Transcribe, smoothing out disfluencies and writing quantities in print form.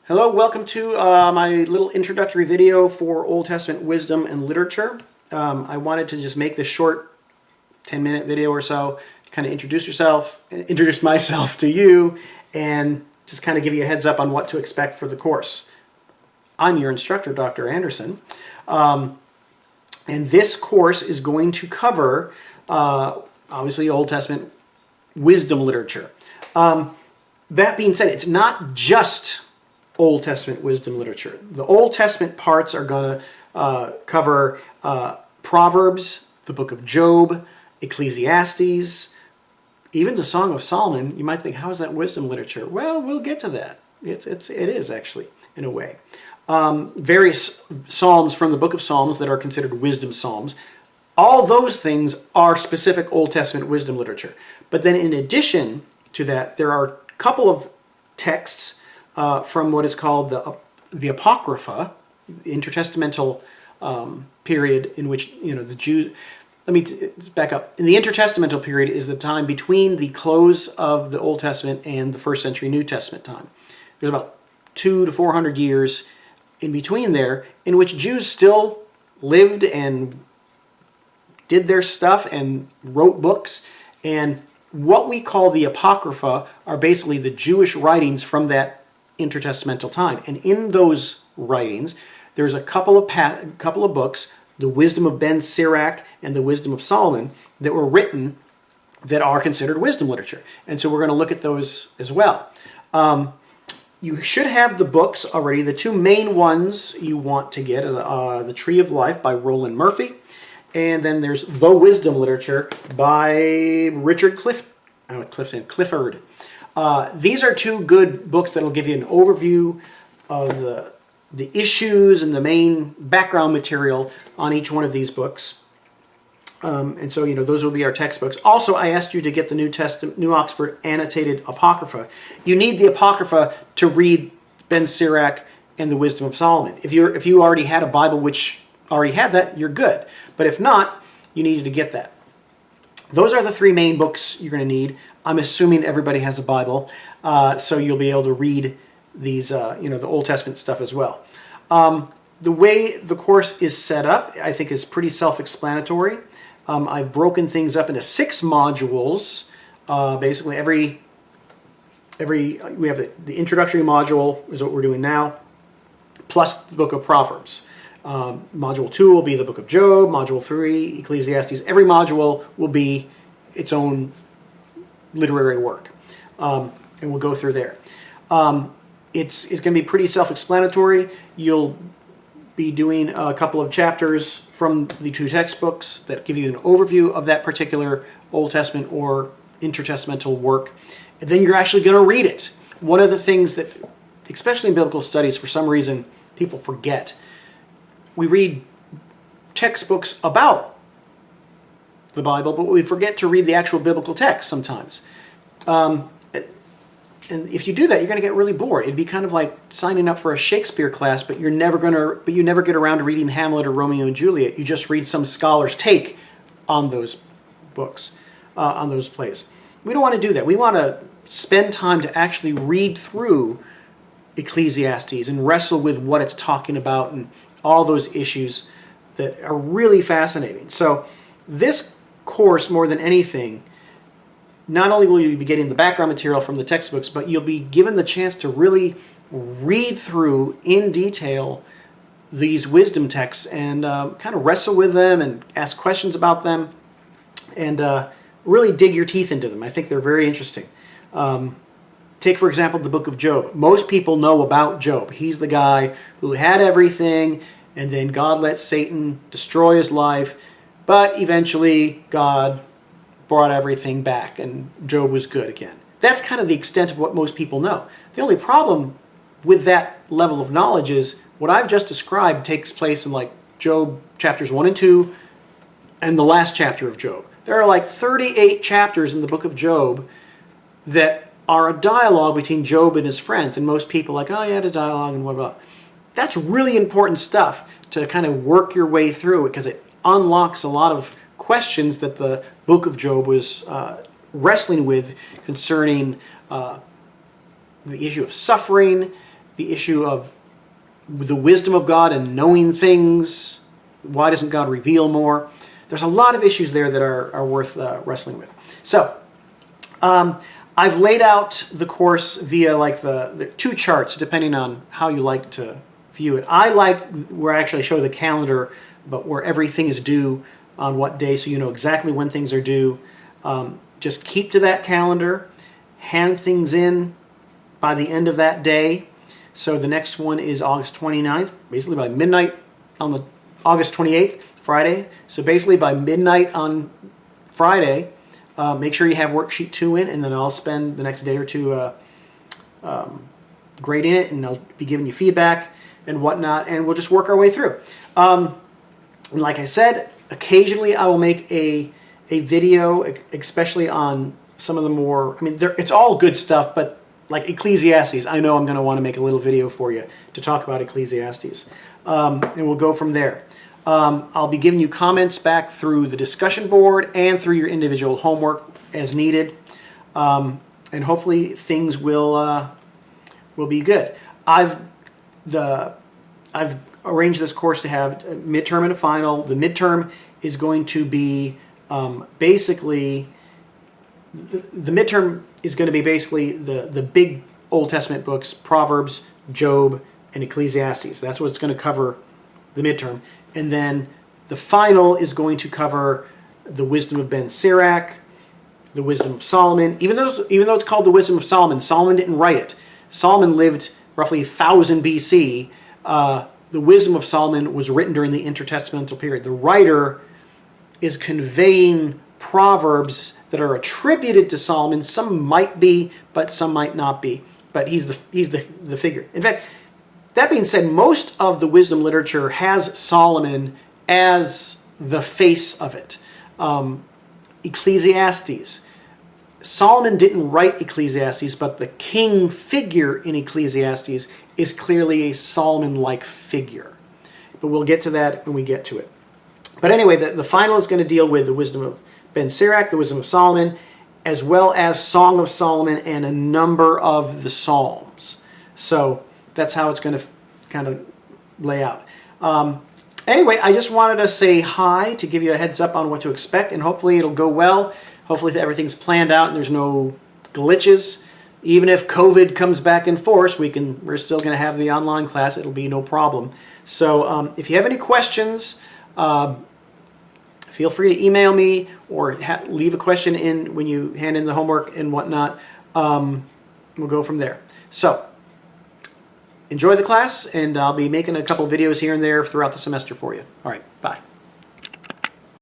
Hello, welcome to my little introductory video for Old Testament wisdom and literature. I wanted to just make this short 10-minute video or so to kind of introduce myself to you, and just kind of give you a heads up on what to expect for the course. I'm your instructor, Dr. Anderson, and this course is going to cover, obviously, Old Testament wisdom literature. That being said, it's not just Old Testament wisdom literature. The Old Testament parts are going to cover Proverbs, the book of Job, Ecclesiastes, even the Song of Solomon. You might think, how is that wisdom literature? Well, we'll get to that. It is actually, in a way. Various psalms from the book of Psalms that are considered wisdom psalms. All those things are specific Old Testament wisdom literature. But then in addition to that, there are a couple of texts from what is called the Apocrypha, the intertestamental period in which, the Jews. Let me back up. In the intertestamental period is the time between the close of the Old Testament and the first century New Testament time. There's about 200 to 400 years in between there in which Jews still lived and did their stuff and wrote books. And what we call the Apocrypha are basically the Jewish writings from that intertestamental time. And in those writings, there's a couple of books, the Wisdom of Ben Sirach and the Wisdom of Solomon, that were written that are considered wisdom literature. And so we're going to look at those as well. You should have the books already. The two main ones you want to get are The Tree of Life by Roland Murphy, and then there's The Wisdom Literature by Richard Clifford. These are two good books that will give you an overview of the issues and the main background material on each one of these books. And so, those will be our textbooks. Also, I asked you to get the New Oxford Annotated Apocrypha. You need the Apocrypha to read Ben Sirach and the Wisdom of Solomon. If you already had a Bible which already had that, you're good. But if not, you needed to get that. Those are the three main books you're going to need. I'm assuming everybody has a Bible, so you'll be able to read these, the Old Testament stuff as well. The way the course is set up, I think, is pretty self-explanatory. I've broken things up into 6 modules. Basically, we have the introductory module is what we're doing now, plus the book of Proverbs. Module 2 will be the book of Job. Module 3, Ecclesiastes. Every module will be its own literary work, and we'll go through there. It's going to be pretty self-explanatory. You'll be doing a couple of chapters from the 2 textbooks that give you an overview of that particular Old Testament or intertestamental work. And then you're actually going to read it. One of the things that, especially in biblical studies, for some reason, people forget. We read textbooks about the Bible, but we forget to read the actual biblical text sometimes. And if you do that, you're going to get really bored. It'd be kind of like signing up for a Shakespeare class, but you never get around to reading Hamlet or Romeo and Juliet. You just read some scholar's take on those books, on those plays. We don't want to do that. We want to spend time to actually read through Ecclesiastes and wrestle with what it's talking about and all those issues that are really fascinating. So this course, more than anything, not only will you be getting the background material from the textbooks, but you'll be given the chance to really read through in detail these wisdom texts and kind of wrestle with them and ask questions about them and really dig your teeth into them. I think they're very interesting. Take, for example, the book of Job. Most people know about Job. He's the guy who had everything, and then God let Satan destroy his life, but eventually God brought everything back, and Job was good again. That's kind of the extent of what most people know. The only problem with that level of knowledge is what I've just described takes place in like Job chapters 1 and 2 and the last chapter of Job. There are like 38 chapters in the book of Job that are a dialogue between Job and his friends, and most people are like, oh, you had a dialogue and blah. That's really important stuff to kind of work your way through, because it unlocks a lot of questions that the book of Job was wrestling with concerning the issue of suffering, the issue of the wisdom of God and knowing things. Why doesn't God reveal more? There's a lot of issues there that are worth wrestling with. So I've laid out the course via like the two charts, depending on how you like to view it. I like where I actually show the calendar, but where everything is due on what day, so you know exactly when things are due. Just keep to that calendar, hand things in by the end of that day. So the next one is August 29th, basically by midnight on the August 28th, Friday. So basically by midnight on Friday, make sure you have worksheet 2 in, and then I'll spend the next day or two grading it, and I'll be giving you feedback and whatnot, and we'll just work our way through. And like I said, occasionally I will make a video, especially on some of the more, I mean, it's all good stuff, but like Ecclesiastes, I know I'm going to want to make a little video for you to talk about Ecclesiastes. And we'll go from there. I'll be giving you comments back through the discussion board and through your individual homework as needed. And hopefully things will be good. I've arranged this course to have a midterm and a final. The midterm is going to be basically, the midterm is going to be basically the big Old Testament books, Proverbs, Job, and Ecclesiastes. That's what it's going to cover, the midterm. And then the final is going to cover the wisdom of Ben Sirach, the wisdom of Solomon. Even though it's called the wisdom of Solomon, Solomon didn't write it. Solomon lived roughly 1000 BC. The wisdom of Solomon was written during the intertestamental period. The writer is conveying proverbs that are attributed to Solomon. Some might be, but some might not be. But he's the figure. In fact, that being said, most of the wisdom literature has Solomon as the face of it. Ecclesiastes. Solomon didn't write Ecclesiastes, but the king figure in Ecclesiastes is clearly a Solomon-like figure. But we'll get to that when we get to it. But anyway, the final is going to deal with the wisdom of Ben Sirach, the wisdom of Solomon, as well as Song of Solomon and a number of the Psalms. So that's how it's going to kind of lay out. Anyway, I just wanted to say hi to give you a heads up on what to expect, and hopefully it'll go well. Hopefully everything's planned out and there's no glitches. Even if COVID comes back in force, we're still going to have the online class. It'll be no problem. So if you have any questions, feel free to email me or leave a question in when you hand in the homework and whatnot. We'll go from there. So enjoy the class, and I'll be making a couple videos here and there throughout the semester for you. All right, bye.